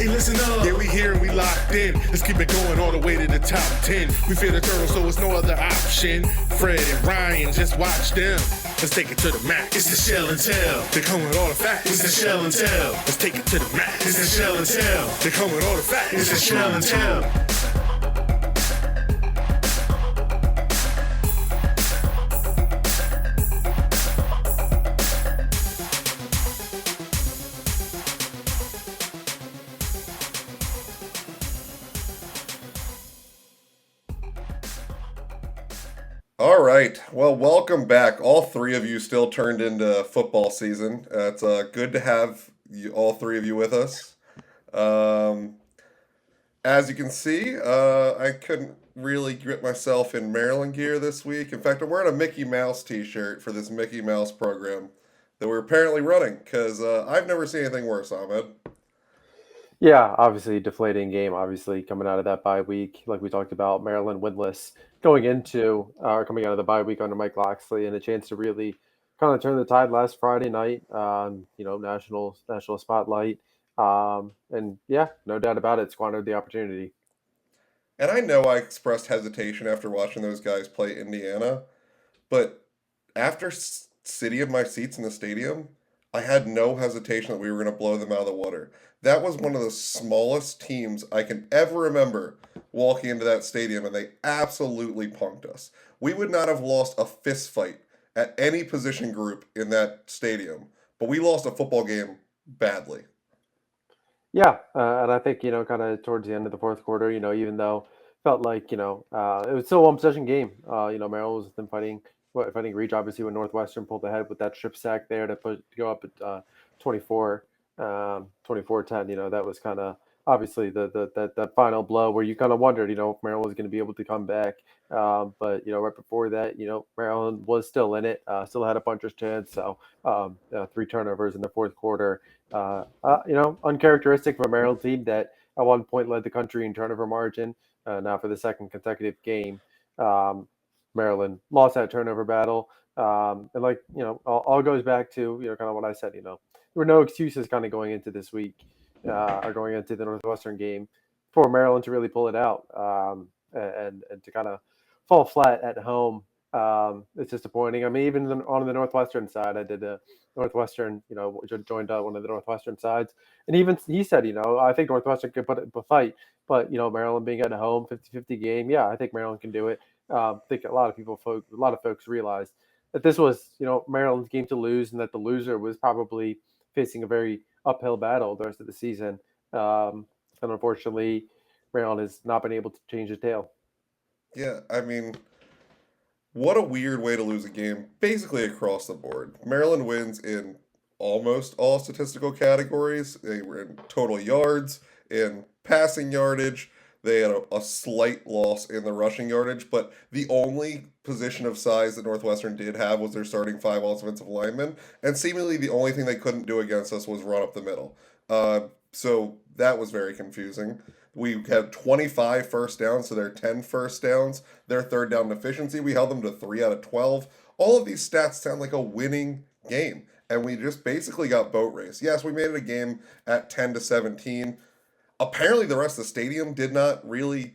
Hey, listen up. Yeah, we here and we locked in. Let's keep it going all the way to the top 10. We fear the turtles, so it's no other option. Fred and Ryan, just watch them. Let's take it to the max. It's the shell and tell. They come with all the facts. It's the shell and tell. Let's take it to the max. It's the shell and tell. They come with all the facts. It's the shell and tell. All right. Well, welcome back. All three of you still turned into football season. It's good to have all three of you with us. Um, as you can see, I couldn't really get myself in Maryland gear this week. In fact, I'm wearing a Mickey Mouse t-shirt for this Mickey Mouse program that we're apparently running because I've never seen anything worse, Ahmed. Yeah, obviously deflating game. Obviously coming out of that bye week, like we talked about, Maryland winless going into coming out of the bye week under Mike Loxley, and a chance to really kind of turn the tide last Friday night. National spotlight, and yeah, no doubt about it, squandered the opportunity. And I know I expressed hesitation after watching those guys play Indiana, but after sitting in my seats in the stadium, I had no hesitation that we were going to blow them out of the water. That was one of the smallest teams I can ever remember walking into that stadium, and they absolutely punked us. We would not have lost a fist fight at any position group in that stadium, but we lost a football game badly. Yeah, and I think kind of towards the end of the fourth quarter, even though felt like it was still a one possession game. Maryland was then fighting reach. Obviously, when Northwestern pulled ahead with that strip sack there to go up at 24, 24-10. That was kind of obviously that final blow where you kind of wondered, if Maryland was going to be able to come back. But right before that, Maryland was still in it, still had a puncher's chance. So three turnovers in the fourth quarter. Uncharacteristic of a Maryland team that at one point led the country in turnover margin. Now for the second consecutive game, um, Maryland lost that turnover battle. And all goes back to kind of what I said. There were no excuses kind of going into this week or going into the Northwestern game for Maryland to really pull it out and to kind of fall flat at home. It's disappointing. I mean, even on the Northwestern side, I did a Northwestern, joined one of the Northwestern sides. And even he said, I think Northwestern could put it up a fight. But, Maryland being at home, 50-50 game, yeah, I think Maryland can do it. I think a lot of folks realized that this was, Maryland's game to lose, and that the loser was probably facing a very uphill battle the rest of the season. And unfortunately, Maryland has not been able to change the tail. Yeah, I mean, what a weird way to lose a game, basically across the board. Maryland wins in almost all statistical categories. They were in total yards, in passing yardage. They had a slight loss in the rushing yardage, but the only position of size that Northwestern did have was their starting five offensive linemen, and seemingly the only thing they couldn't do against us was run up the middle. So that was very confusing. We had 25 first downs to their 10 first downs. Their third down efficiency, we held them to 3 out of 12. All of these stats sound like a winning game, and we just basically got boat race. Yes, we made it a game at 10-17. Apparently, the rest of the stadium did not really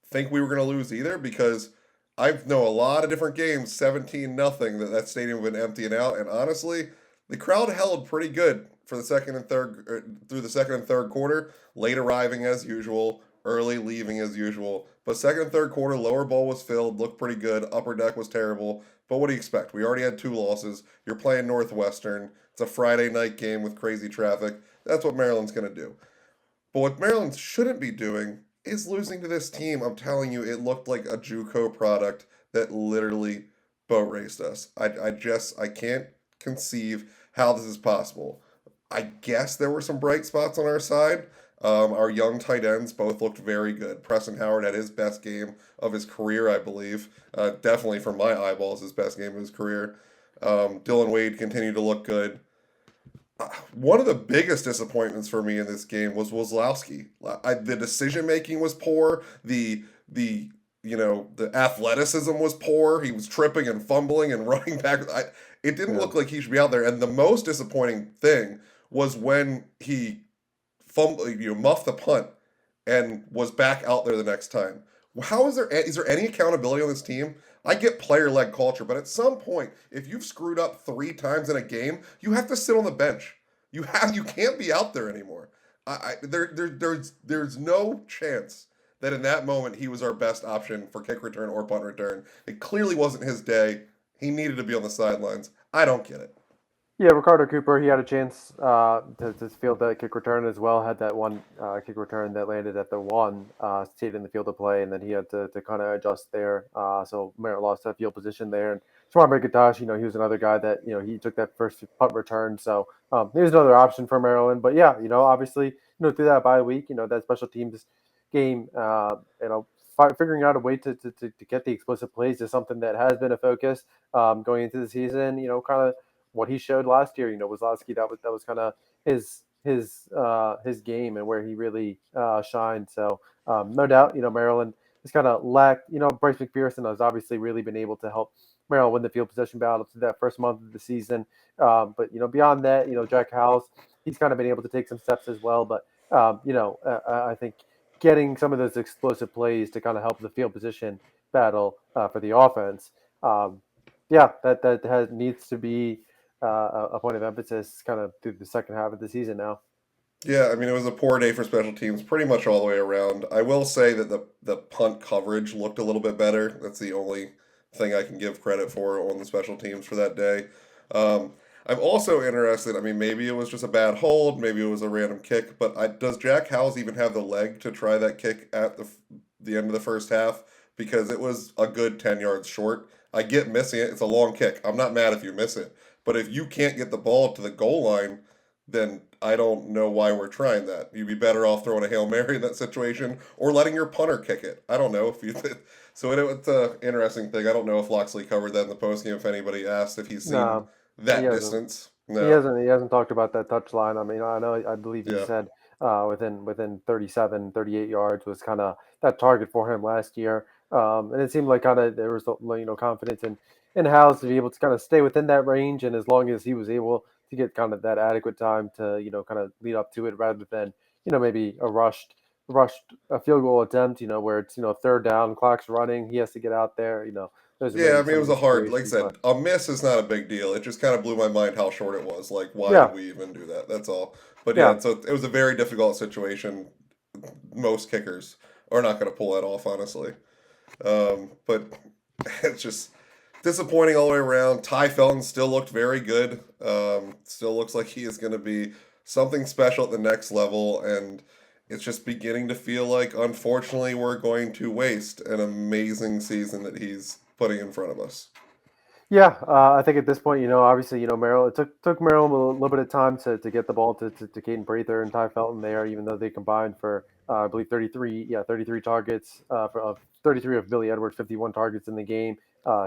think we were going to lose either, because I know a lot of different games, 17-0, that stadium had been emptying out, and honestly, the crowd held pretty good for the second and third through the second and third quarter. Late arriving as usual, early leaving as usual. But second and third quarter, lower bowl was filled, looked pretty good. Upper deck was terrible. But what do you expect? We already had two losses. You're playing Northwestern. It's a Friday night game with crazy traffic. That's what Maryland's going to do. But what Maryland shouldn't be doing is losing to this team. I'm telling you, it looked like a JUCO product that literally boat raced us. I can't conceive how this is possible. I guess there were some bright spots on our side. Our young tight ends both looked very good. Preston Howard had his best game of his career, I believe. Definitely from my eyeballs, his best game of his career. Dylan Wade continued to look good. One of the biggest disappointments for me in this game was Wazlowski. The decision making was poor. The athleticism was poor. He was tripping and fumbling and running back. It didn't look like he should be out there. And the most disappointing thing was when he muffed the punt and was back out there the next time. How is there any accountability on this team? I get player-led culture, but at some point, if you've screwed up 3 times in a game, you have to sit on the bench. You can't be out there anymore. There's no chance that in that moment he was our best option for kick return or punt return. It clearly wasn't his day. He needed to be on the sidelines. I don't get it. Yeah, Ricardo Cooper, he had a chance to field that kick return as well. Had that one kick return that landed at the one, stayed in the field of play, and then he had to kind of adjust there. So Merritt lost that field position there. And Swan Brigatash, he was another guy that, he took that first punt return. So here's another option for Maryland. But yeah, obviously, through that bye week, that special teams game, figuring out a way to get the explosive plays is something that has been a focus going into the season, kind of what he showed last year, Wazowski, that was kind of his game and where he really shined. So no doubt, Maryland has kind of lacked. Bryce McPherson has obviously really been able to help Maryland win the field possession battle through that first month of the season. But beyond that, Jack Howes, he's kind of been able to take some steps as well. But I think getting some of those explosive plays to kind of help the field position battle for the offense. That needs to be a point of emphasis kind of through the second half of the season now. Yeah, I mean, it was a poor day for special teams pretty much all the way around. I will say that the punt coverage looked a little bit better. That's the only thing I can give credit for on the special teams for that day. I'm also interested, I mean, maybe it was just a bad hold, maybe it was a random kick, but does Jack Howes even have the leg to try that kick at the end of the first half? Because it was a good 10 yards short. I get missing it. It's a long kick. I'm not mad if you miss it. But if you can't get the ball to the goal line, then I don't know why we're trying that. You'd be better off throwing a Hail Mary in that situation or letting your punter kick it. I don't know if you. So it's an interesting thing. I don't know if Loxley covered that in the postgame. If anybody asked if he's seen No, he that hasn't. distance, He no. hasn't. He hasn't talked about that touch line. I mean, I believe he Yeah, said within 37, 38 yards was kind of that target for him last year. And it seemed like kind of there was confidence in House to be able to kind of stay within that range, and as long as he was able to get kind of that adequate time to kind of lead up to it, rather than maybe a rushed a field goal attempt, where it's third down, clock's running, he has to get out there, those are yeah. I maybe mean, it some of was the a hard. Like I situations, said, but a miss is not a big deal. It just kind of blew my mind how short it was. Like, why did yeah, we even do that? That's all. But yeah, yeah. so it was a very difficult situation. Most kickers are not going to pull that off, honestly. But it's just disappointing all the way around. Ty Felton still looked very good. Still looks like he is going to be something special at the next level, and it's just beginning to feel like, unfortunately, we're going to waste an amazing season that he's putting in front of us. Yeah, I think at this point, obviously, Maryland, it took Maryland a little bit of time to get the ball to Caden Prather and Ty Felton there, even though they combined for, I believe, 33 targets, of 33 of Billy Edwards, 51 targets in the game,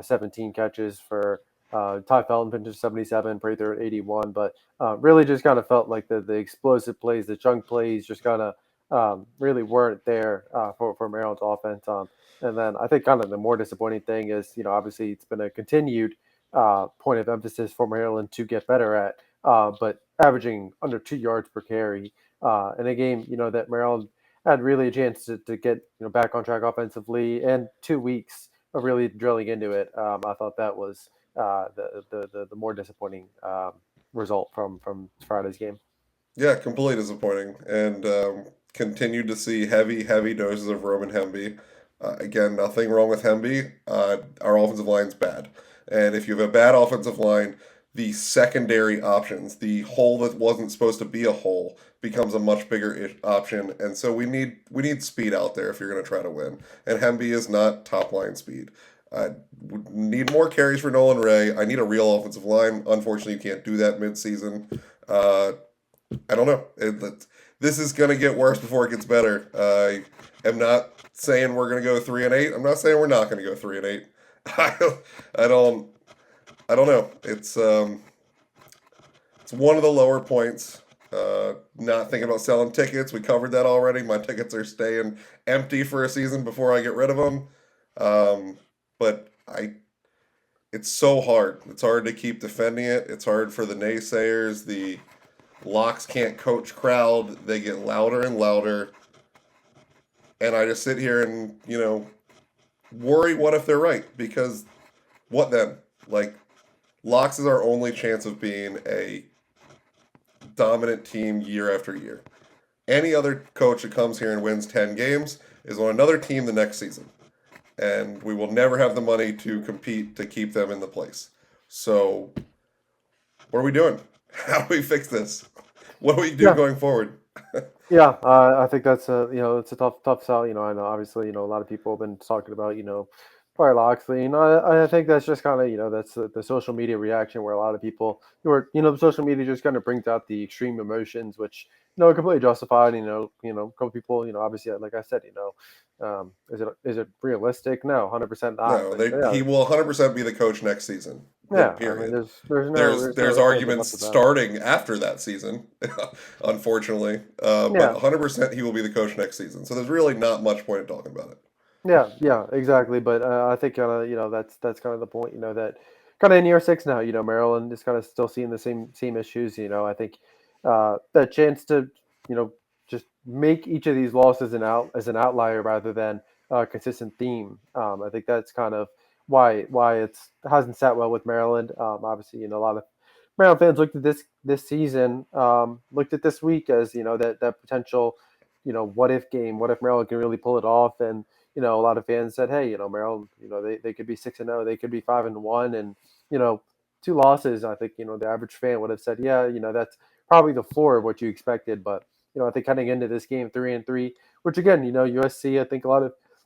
17 catches for Ty Felton, finished 77, Prather at 81, but really just kind of felt like the explosive plays, the chunk plays just kind of really weren't there for Maryland's offense. And then I think kind of the more disappointing thing is, obviously it's been a continued point of emphasis for Maryland to get better at, but averaging under 2 yards per carry in a game, that Maryland had really a chance to get back on track offensively, and 2 weeks of really drilling into it. I thought that was the more disappointing result from Friday's game. Yeah, completely disappointing. And continued to see heavy doses of Roman Hemby. Again, nothing wrong with Hemby. Our offensive line's bad. And if you have a bad offensive line, the secondary options, the hole that wasn't supposed to be a hole, becomes a much bigger option. And so we need speed out there if you're going to try to win. And Hemby is not top line speed. I need more carries for Nolan Ray. I need a real offensive line. Unfortunately, you can't do that midseason. Uh, I don't know. This is going to get worse before it gets better. I am not saying we're going to go 3-8. I'm not saying we're not going to go 3-8. I don't. I don't. I don't know. It's one of the lower points. Not thinking about selling tickets. We covered that already. My tickets are staying empty for a season before I get rid of them. But it's so hard. It's hard to keep defending it. It's hard for the naysayers, the Locks can't coach crowd. They get louder and louder. And I just sit here and, worry what if they're right? Because what then? Like, Locks is our only chance of being a dominant team year after year. Any other coach that comes here and wins 10 games is on another team the next season. And we will never have the money to compete to keep them in the place. So, what are we doing? How do we fix this? What do we do going forward? Yeah, I think that's it's a tough sell. I know obviously a lot of people have been talking about Tyler Loxley. I think that's just kind of that's the social media reaction where a lot of people where social media just kind of brings out the extreme emotions, which are completely justified. A couple people obviously like I said is it realistic? No, 100% not. No, But, he will 100% be the coach next season. yeah, Period. I mean, there's there's arguments starting after that season, unfortunately. But 100% he will be the coach next season. So there's really not much point in talking about it. Yeah, exactly. But I think that's kind of the point. That kind of in year 6 now. Maryland is kind of still seeing the same issues. I think that chance to just make each of these losses as an outlier rather than a consistent theme. I think that's kind of why it hasn't sat well with Maryland. Obviously, a lot of Maryland fans looked at this season, looked at this week as that potential what if game, what if Maryland can really pull it off. And a lot of fans said, hey, Maryland, they could be 6-0, they could be 5-1, and 2 losses. I think the average fan would have said, yeah, that's probably the floor of what you expected. But I think heading into this game 3-3, which again, USC, I think a lot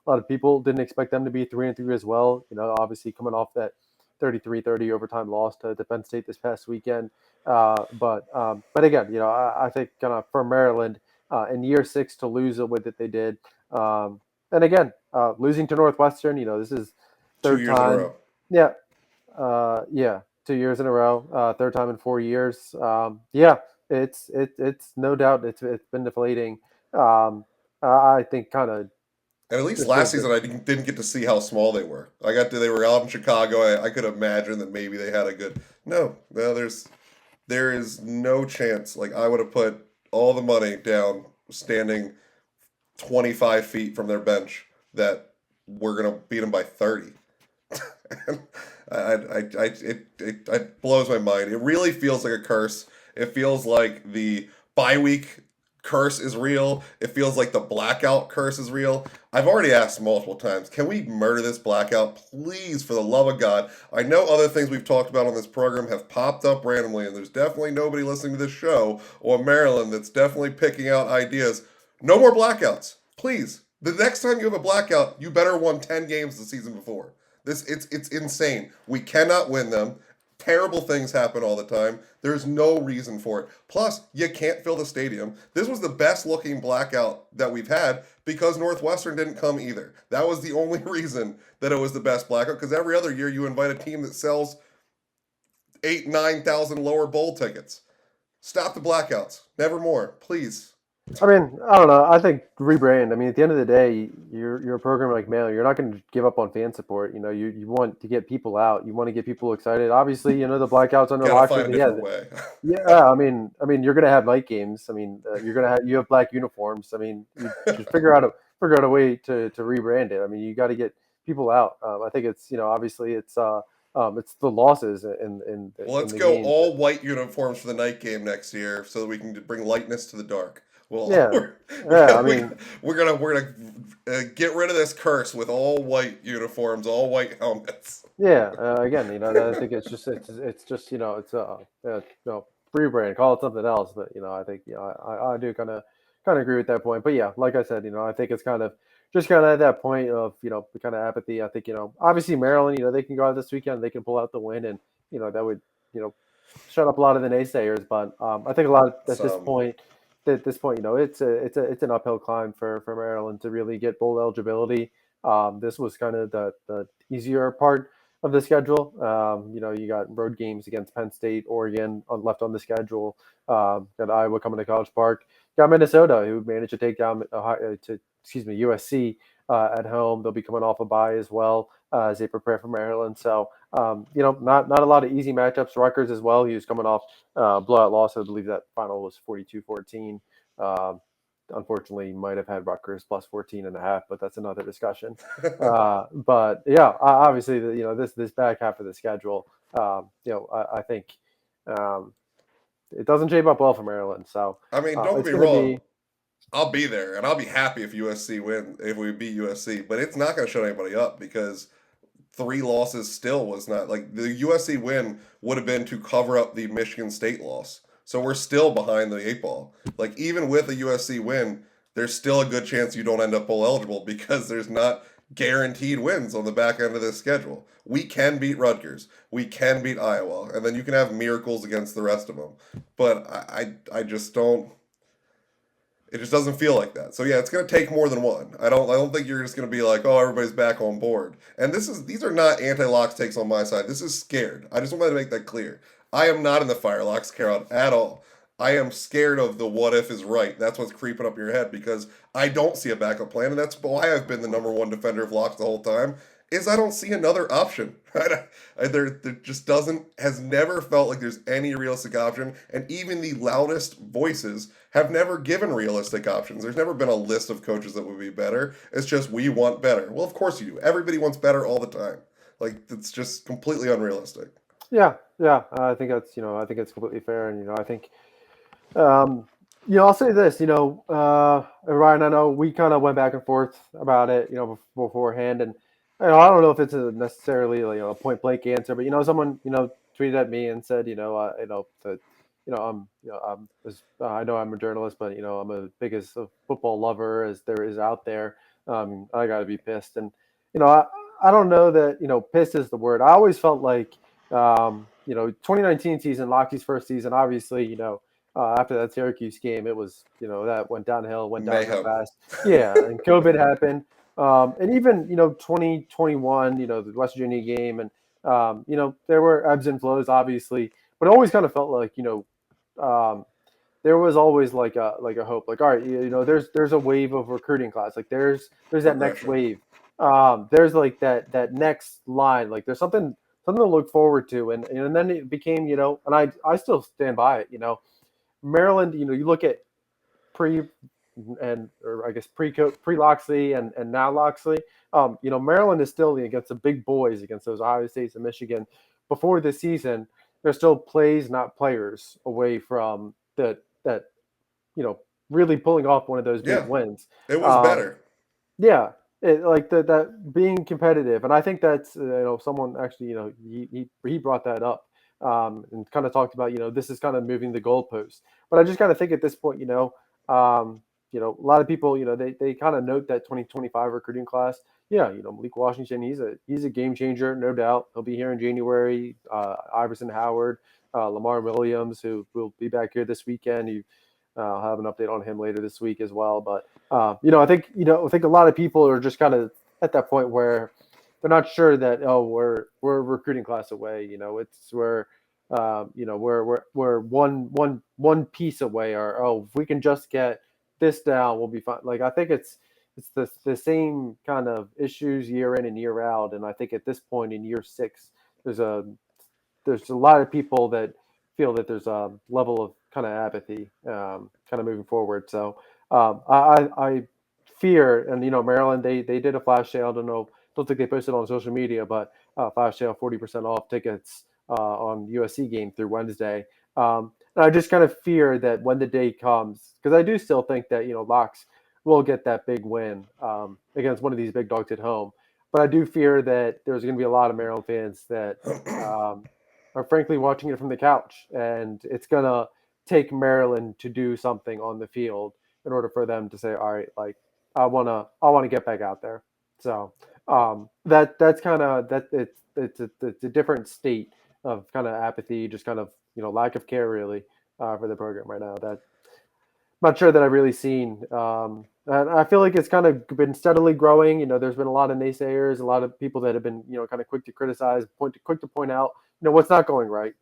of people didn't expect them to be 3-3 as well. Obviously coming off that 33-30 overtime loss to Penn State this past weekend. But again, I think kind of for Maryland in year 6 to lose the way that they did. And again, losing to Northwestern, this is third 2 years time. in a row. Yeah, 2 years in a row, third time in 4 years. It's no doubt it's been deflating. I think kind of. And at least last season, I didn't get to see how small they were. They were out in Chicago. I could imagine that maybe they had a good. No, there is no chance. Like, I would have put all the money down standing 25 feet from their bench that we're gonna beat them by 30. It blows my mind. It really feels like a curse. It feels like the bye week curse is real. It feels like the blackout curse is real. I've already asked multiple times, can we murder this blackout? Please, for the love of God. I know other things we've talked about on this program have popped up randomly, and there's definitely nobody listening to this show or Maryland that's definitely picking out ideas. No more blackouts. Please. The next time you have a blackout, you better won 10 games the season before. It's insane. We cannot win them. Terrible things happen all the time. There's no reason for it. Plus, you can't fill the stadium. This was the best looking blackout that we've had because Northwestern didn't come either. That was the only reason that it was the best blackout, because every other year you invite a team that sells 9,000 lower bowl tickets. Stop the blackouts. Never more, please. I mean, I don't know. I think rebrand. I mean, at the end of the day, you're a program like Maryland. You're not going to give up on fan support. You want to get people out. You want to get people excited. Obviously, the blackouts under Locksley. Way. Yeah. I mean, you're going to have night games. I mean, you have black uniforms. I mean, you just figure out a way to rebrand it. I mean, you got to get people out. I think it's obviously it's the losses in well, let's in the go games. all white uniforms for the night game next year so that we can bring lightness to the dark. Well, I mean, we're gonna get rid of this curse with all white uniforms, all white helmets. Yeah, again, I think it's just it's rebrand, call it something else. But I think I do kind of agree with that point. But yeah, like I said, I think it's kind of at that point of kind of apathy. I think obviously Maryland, they can go out this weekend, they can pull out the win, and that would shut up a lot of the naysayers. But I think a lot at this point. At this point, it's an uphill climb for Maryland to really get bowl eligibility. This was kind of the easier part of the schedule. You got road games against Penn State, Oregon left on the schedule. Got Iowa coming to College Park. Got Minnesota, who managed to take down USC at home. They'll be coming off a bye as well. as they prepare for Maryland. So not a lot of easy matchups. Rutgers as well. He was coming off blowout loss. I believe that final was 42-14. Unfortunately, might have had Rutgers plus 14.5, but that's another discussion. But yeah, obviously, this back half of the schedule, I think it doesn't shape up well for Maryland. So I mean, don't get it's me going to wrong. be, I'll be there, and I'll be happy if USC win if we beat USC. But it's not going to shut anybody up because 3 losses still was not like the USC win would have been to cover up the Michigan State loss. So we're still behind the 8 ball. Like even with a USC win, there's still a good chance you don't end up bowl eligible because there's not guaranteed wins on the back end of this schedule. We can beat Rutgers, we can beat Iowa, and then you can have miracles against the rest of them. But I just don't. It just doesn't feel like that. So yeah, it's going to take more than one. I don't think you're just going to be like, "Oh, everybody's back on board." And these are not anti-locks takes on my side. This is scared. I just wanted to make that clear. I am not in the fire locks crowd at all. I am scared of the what if is right. That's what's creeping up your head because I don't see a backup plan, and that's why I've been the number one defender of locks the whole time. Is I don't see another option. There just has never felt like there's any realistic option, and even the loudest voices have never given realistic options. There's never been a list of coaches that would be better. It's just we want better. Well, of course you do. Everybody wants better all the time. Like it's just completely unrealistic. yeah. I think I think it's completely fair, and I think Um, I'll say this, Ryan, I know we kind of went back and forth about it, beforehand, and I don't know if it's necessarily a point blank answer, but someone tweeted at me and said, that I know I'm a journalist, but I'm a biggest football lover as there is out there. I got to be pissed, and I don't know that pissed is the word. I always felt like 2019 season, Lockheed's first season, obviously, after that Syracuse game, it was, that went downhill Mayhem. fast. Yeah, and COVID happened. And even, 2021, the West Virginia game, and, there were ebbs and flows, obviously, but it always kind of felt like, um, there was always like a hope, like, all right, there's a wave of recruiting class, like there's that next Progression. wave. There's like that next line, like there's something to look forward to, and then it became, and I still stand by it, Maryland, you look at pre or I guess pre Loxley and now Loxley. Maryland is still against the big boys, against those Ohio States and Michigan. Before this season, they're still plays, not players, away from that really pulling off one of those big Yeah, wins. it was Um, better. yeah, like that being competitive, and I think that's someone actually he brought that up, and kind of talked about this is kind of moving the goalpost. But I just kind of think at this point, a lot of people they kind of note that 2025 recruiting class. Yeah, Malik Washington, he's a game changer, no doubt. He'll be here in January. Iverson Howard, Lamar Williams, who will be back here this weekend. I'll have an update on him later this week as well. But I think a lot of people are just kind of at that point where they're not sure that we're a recruiting class away. It's we're one piece away, or if we can just get this down, we'll be fine. Like I think it's the same kind of issues year in and year out, and I think at this point in year 6, there's a there's a lot of people that feel that there's a level of kind of apathy, kind of moving forward. So I fear, and Maryland, they did a flash sale. I don't think they posted on social media, but flash sale, 40% off tickets on USC game through Wednesday. And I just kind of fear that when the day comes, because I do still think that Locks will get that big win against one of these big dogs at home. But I do fear that there's going to be a lot of Maryland fans that are frankly watching it from the couch, and it's gonna take Maryland to do something on the field in order for them to say, all right, like I wanna get back out there. So that's kind of that it's a different state of kind of apathy, just kind of lack of care really for the program right now. That I'm not sure that I've really seen. And I feel like it's kind of been steadily growing. There's been a lot of naysayers, a lot of people that have been, kind of quick to criticize, quick to point out, what's not going right.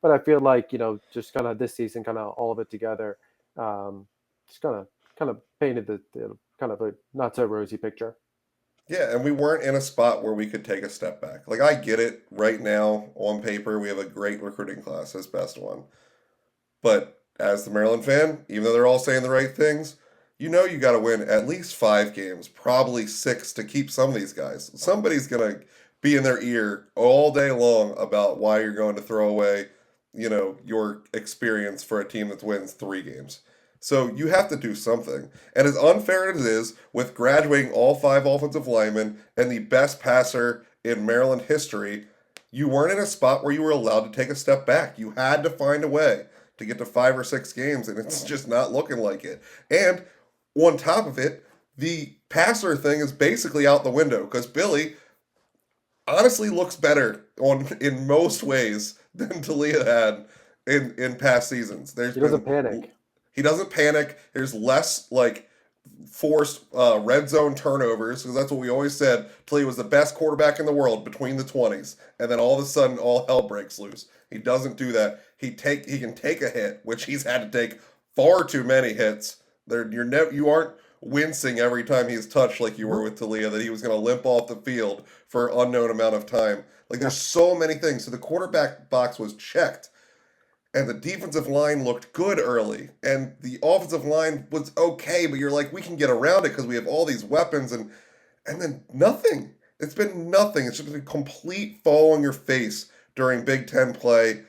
But I feel like, just kind of this season, kind of all of it together, just kind of painted the kind of a not so rosy picture. Yeah, and we weren't in a spot where we could take a step back. Like, I get it right now on paper, we have a great recruiting class, as best one. But as the Maryland fan, even though they're all saying the right things, you know you got to win at least 5 games, probably 6 to keep some of these guys. Somebody's going to be in their ear all day long about why you're going to throw away, your experience for a team that wins 3 games. So you have to do something. And as unfair as it is, with graduating all 5 offensive linemen and the best passer in Maryland history, you weren't in a spot where you were allowed to take a step back. You had to find a way to get to 5 or 6 games, and it's just not looking like it. And on top of it, the passer thing is basically out the window because Billy honestly looks better in most ways than Talia had in past seasons. He doesn't panic. He doesn't panic. There's less like forced red zone turnovers because that's what we always said. Talia was the best quarterback in the world between the 20s, and then all of a sudden all hell breaks loose. He doesn't do that. He can take a hit, which he's had to take far too many hits. You aren't wincing every time he's touched like you were with Talia that he was going to limp off the field for an unknown amount of time. Like there's so many things. So the quarterback box was checked. And the defensive line looked good early, and the offensive line was okay, but you're like, we can get around it because we have all these weapons, and then nothing. It's been nothing. It's just been a complete fall on your face during Big Ten play.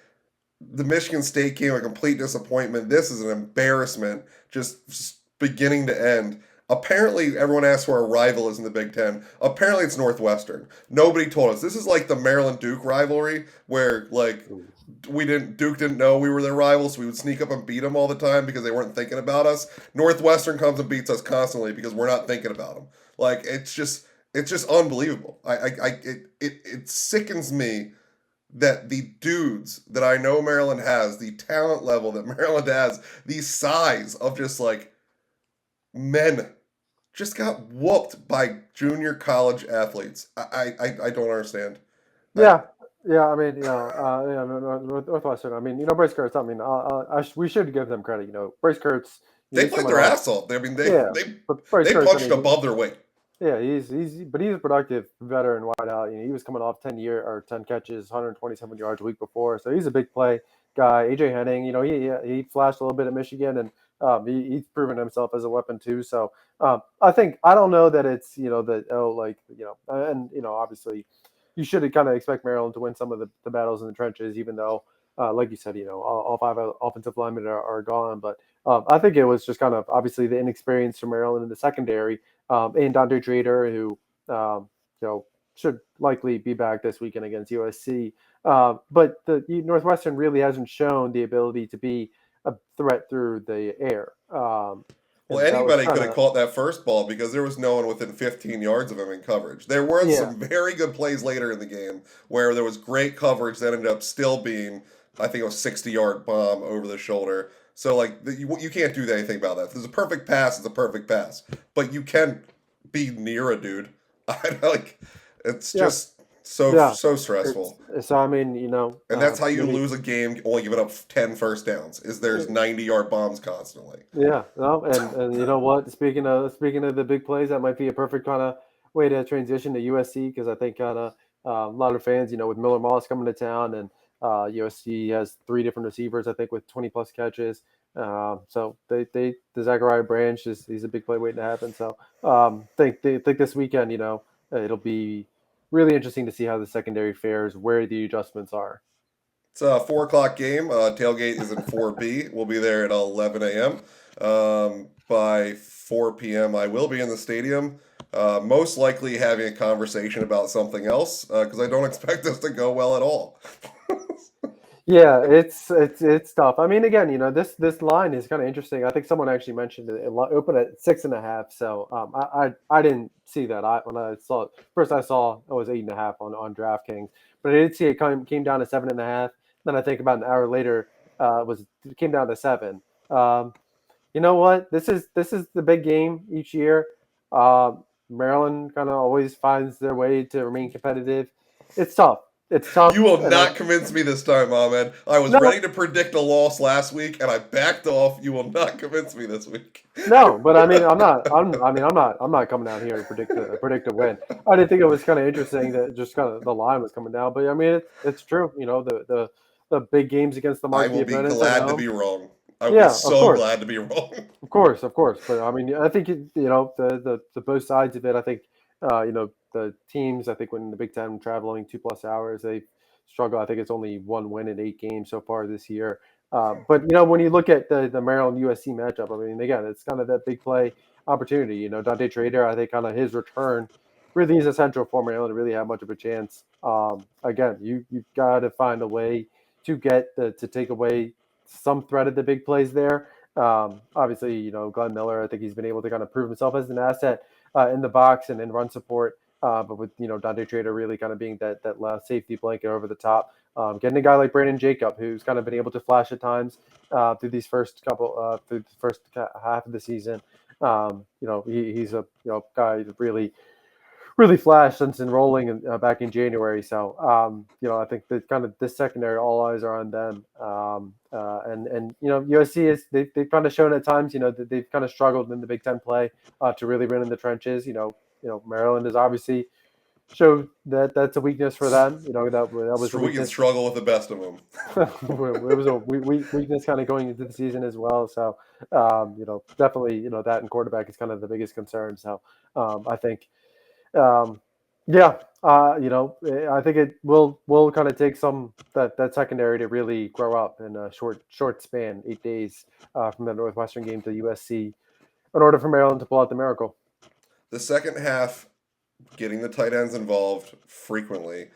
The Michigan State game, a complete disappointment. This is an embarrassment, just beginning to end. Apparently, everyone asks who our rival is in the Big Ten. Apparently, it's Northwestern. Nobody told us. This is like the Maryland-Duke rivalry, where Duke didn't know we were their rivals, so we would sneak up and beat them all the time because they weren't thinking about us. Northwestern comes and beats us constantly because we're not thinking about them. Like it's just unbelievable. It sickens me that the dudes that I know Maryland has, the talent level that Maryland has, the size of just like men, just got whooped by junior college athletes. I don't understand. Yeah. Yeah, I mean, Northwestern. I mean, Bryce Kurtz. I mean, we should give them credit. Bryce Kurtz. They played their ass off. I mean, they punched above their weight. Yeah, he's a productive veteran wideout. He was coming off 10 catches, 127 yards a week before, so he's a big play guy. AJ Henning, he flashed a little bit at Michigan, and he's proven himself as a weapon too. So I don't know that it's and obviously you should kind of expect Maryland to win some of the battles in the trenches, even though like you said, all 5 offensive linemen are gone, but I think it was just kind of obviously the inexperience from Maryland in the secondary. And Dante Trader, who should likely be back this weekend against USC. But the Northwestern really hasn't shown the ability to be a threat through the air. Well, anybody could have caught that first ball because there was no one within 15 yards of him in coverage. There were some very good plays later in the game where there was great coverage that ended up still being, I think it was 60-yard bomb over the shoulder. So, you can't do anything about that. If there's a perfect pass, it's a perfect pass. But you can be near a dude. It's just so stressful. So, I mean, And that's how you lose a game only giving up 10 first downs, is there's 90-yard bombs constantly. Yeah. No, and you know what? Speaking of the big plays, that might be a perfect kind of way to transition to USC because I think kind of a lot of fans, with Miller Moss coming to town and USC has 3 different receivers, I think, with 20-plus catches. So the Zachariah Branch he's a big play waiting to happen. So think this weekend, it'll be really interesting to see how the secondary fares, where the adjustments are. It's a 4:00 game. Tailgate is in 4B. We'll be there at 11 a.m. By 4 p.m., I will be in the stadium. Most likely having a conversation about something else because I don't expect this to go well at all. Yeah, it's tough. I mean, again, this line is kind of interesting. I think someone actually mentioned it opened at 6.5. So I didn't see that. When I saw it first, I saw it was 8.5 on DraftKings, but I did see it came down to 7.5. Then I think about an hour later, it came down to 7. You know what? This is the big game each year. Maryland kind of always finds their way to remain competitive. It's tough. it's tough. You will not convince me this time, Ahmed. I was No, ready to predict a loss last week, and I backed off. You will not convince me this week. no, but I mean, I'm not coming out here to predict a win. I did think it was kind of interesting that just kind of the line was coming down, but I mean, it's true. You know, the big games against the I marquee will be opponents at glad to home. be wrong. I will be Yeah, of so course. glad to be wrong. Of course. But I mean, I think the both sides of it. I think the teams. I think when the Big Ten traveling 2+ hours, they struggle. I think it's only one win in 8 games so far this year. But when you look at the Maryland USC matchup, I mean, again, it's kind of that big play opportunity. Dante Trader, I think, kind of his return really is essential for Maryland to really have much of a chance. Again, you've got to find a way to to take away some threat of the big plays there. Obviously, Glenn Miller, I think he's been able to kind of prove himself as an asset in the box and in run support. But with Dante Trader really kind of being that last safety blanket over the top, getting a guy like Brandon Jacob, who's kind of been able to flash at times through these through the first half of the season. He's a guy that really flashed since enrolling back in January. So, I think that kind of this secondary, all eyes are on them. And USC they've kind of shown at times, that they've kind of struggled in the Big Ten play to really run in the trenches. Maryland has obviously showed that that's a weakness for them. That was a We can weakness. struggle with the best of them. It was a weakness kind of going into the season as well. So, definitely, that and quarterback is kind of the biggest concern. So, I think. Yeah, I think it will kind of take some that secondary to really grow up in a short span, 8 days from the Northwestern game to USC, in order for Maryland to pull out the miracle. The second half, getting the tight ends involved frequently,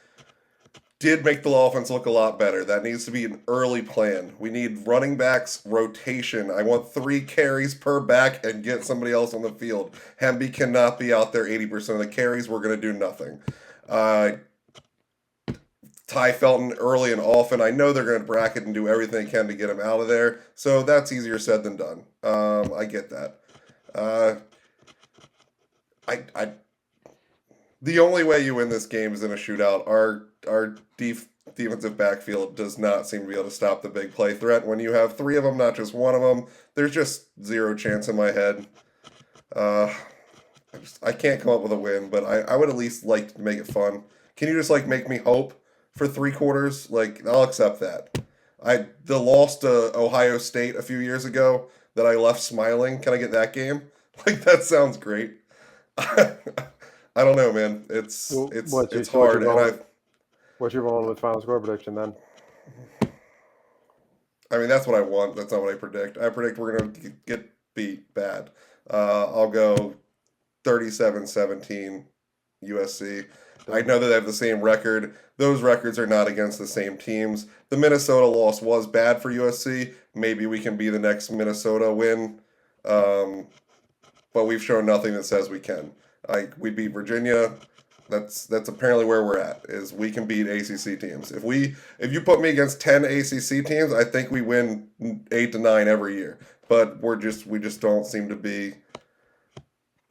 did make the offense look a lot better. That needs to be an early plan. We need running backs rotation. I want 3 carries per back and get somebody else on the field. Hemby cannot be out there 80% of the carries. We're going to do nothing. Ty Felton early and often. I know they're going to bracket and do everything they can to get him out of there. So that's easier said than done. I get that. The only way you win this game is in a shootout. Our defensive backfield does not seem to be able to stop the big play threat. When you have 3 of them, not just one of them, there's just zero chance in my head. I can't come up with a win, but I would at least like to make it fun. Can you just make me hope for 3 quarters? I'll accept that. The loss to Ohio State a few years ago that I left smiling. Can I get that game? That sounds great. I don't know, man. It's hard, and What's your rolling with final score prediction then? I mean, that's what I want. That's not what I predict. I predict we're going to get beat bad. I'll go 37-17 USC. I know that they have the same record. Those records are not against the same teams. The Minnesota loss was bad for USC. Maybe we can be the next Minnesota win. But we've shown nothing that says we can. We beat Virginia. That's apparently where we're at. Is we can beat ACC teams. If you put me against 10 ACC teams, I think we win 8 to 9 every year. But we just don't seem to be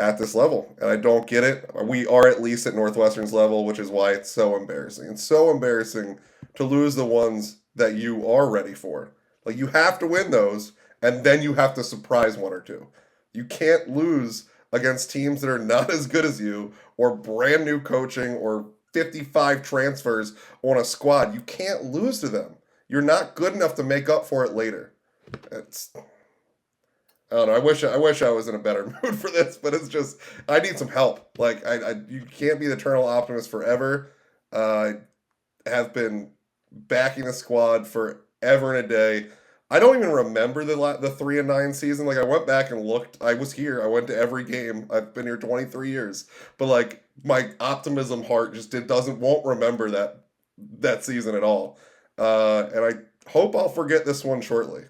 at this level, and I don't get it. We are at least at Northwestern's level, which is why it's so embarrassing. It's so embarrassing to lose the ones that you are ready for. You have to win those, and then you have to surprise 1 or 2. You can't lose against teams that are not as good as you, or brand new coaching, or 55 transfers on a squad. You can't lose to them. You're not good enough to make up for it later. I don't know. I wish I was in a better mood for this, but it's just I need some help. You can't be the eternal optimist forever. I have been backing the squad forever and a day. I don't even remember the 3-9 season. I went back and looked. I was here. I went to every game. I've been here 23 years. But my optimism heart just won't remember that season at all. And I hope I'll forget this one shortly.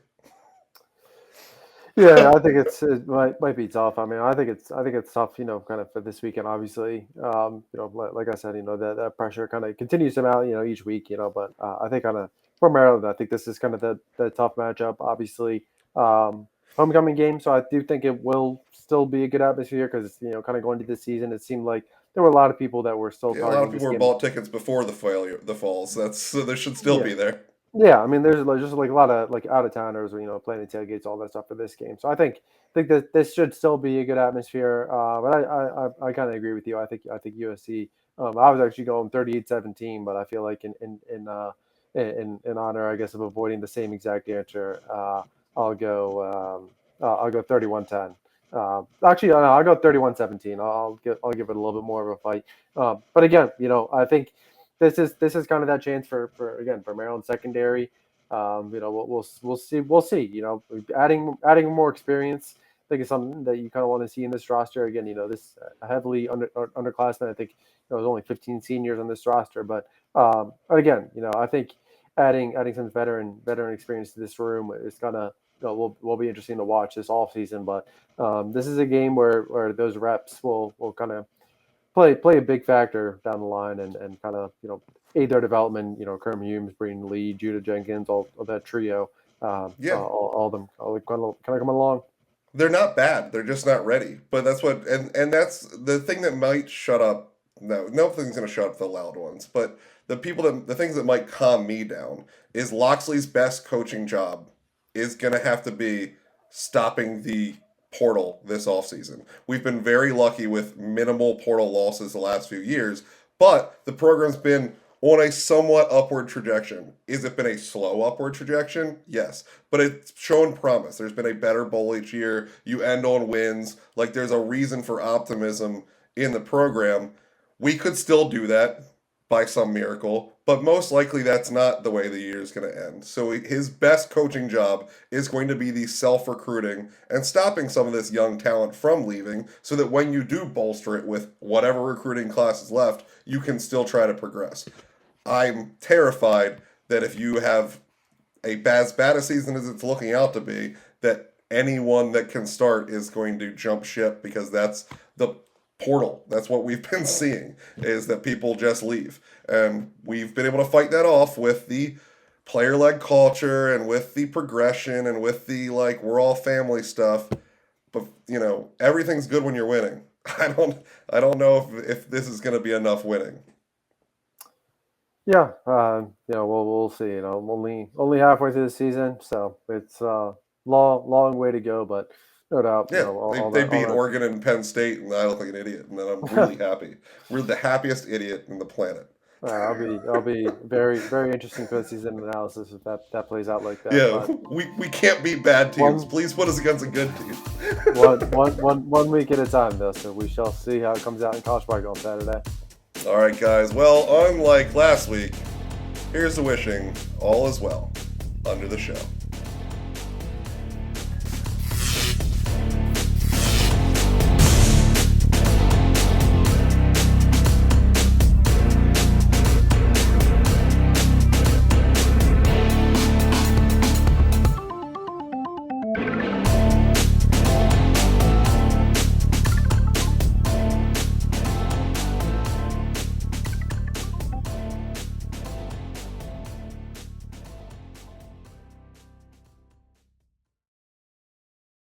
Yeah, I think it might be tough. I mean, I think it's tough, kind of for this weekend. Obviously, like I said, that pressure kind of continues to mount, each week, But I think kind of for Maryland, I think this is kind of the tough matchup. Obviously, homecoming game, so I do think it will still be a good atmosphere because kind of going to this season, it seemed like there were a lot of people that were still Yeah, a lot of targeting people this were game. bought tickets before the falls. So they should still be there. Yeah, I mean, there's just like a lot of like out of towners, planning tailgates, all that stuff for this game. So I think that this should still be a good atmosphere. But I kind of agree with you. I think USC. I was actually going 38-17, but I feel like in honor, I guess, of avoiding the same exact answer, I'll go 31-10. Actually, no, I'll go 31-17. I'll give it a little bit more of a fight. But again, I think this is kind of that chance for Maryland secondary. We'll see. Adding more experience, I think, is something that you kind of want to see in this roster. Again, this heavily underclassmen. I think there's only 15 seniors on this roster, but again, I think adding some veteran experience to this room is gonna will be interesting to watch this off season. But this is a game where those reps will kind of play a big factor down the line and kind of aid their development. Kerm Humes, Breen Lee, Judah Jenkins, all of that trio. Yeah. All of them kind of coming along. They're not bad. They're just not ready. But that's what, and that's the thing that might shut up. No, nothing's gonna shut up the loud ones. But the things that might calm me down is Loxley's best coaching job is gonna have to be stopping the portal this offseason. We've been very lucky with minimal portal losses the last few years, but the program's been on a somewhat upward trajectory. Is it been a slow upward trajectory? Yes. But it's shown promise. There's been a better bowl each year. You end on wins. Like, there's a reason for optimism in the program. We could still do that by some miracle, but most likely that's not the way the year is going to end. So his best coaching job is going to be the self-recruiting and stopping some of this young talent from leaving so that when you do bolster it with whatever recruiting class is left, you can still try to progress. I'm terrified that if you have as bad a season as it's looking out to be, that anyone that can start is going to jump ship because that's the portal. That's what we've been seeing, is that people just leave. And we've been able to fight that off with the player-led culture and with the progression and with the, we're all family stuff. But, everything's good when you're winning. I don't know if this is going to be enough winning. Yeah, we'll see. Only halfway through the season, so it's a long way to go, but no doubt. Yeah, they beat Oregon and Penn State, and I look like an idiot, and then I'm really happy. We're the happiest idiot in the planet. I'll be very, very interesting for the season analysis if that plays out like that. Yeah, we can't beat bad teams. Please put us against a good team. one week at a time, though. So we shall see how it comes out in College Park on Saturday. All right, guys. Well, unlike last week, here's to wishing all is well under the show.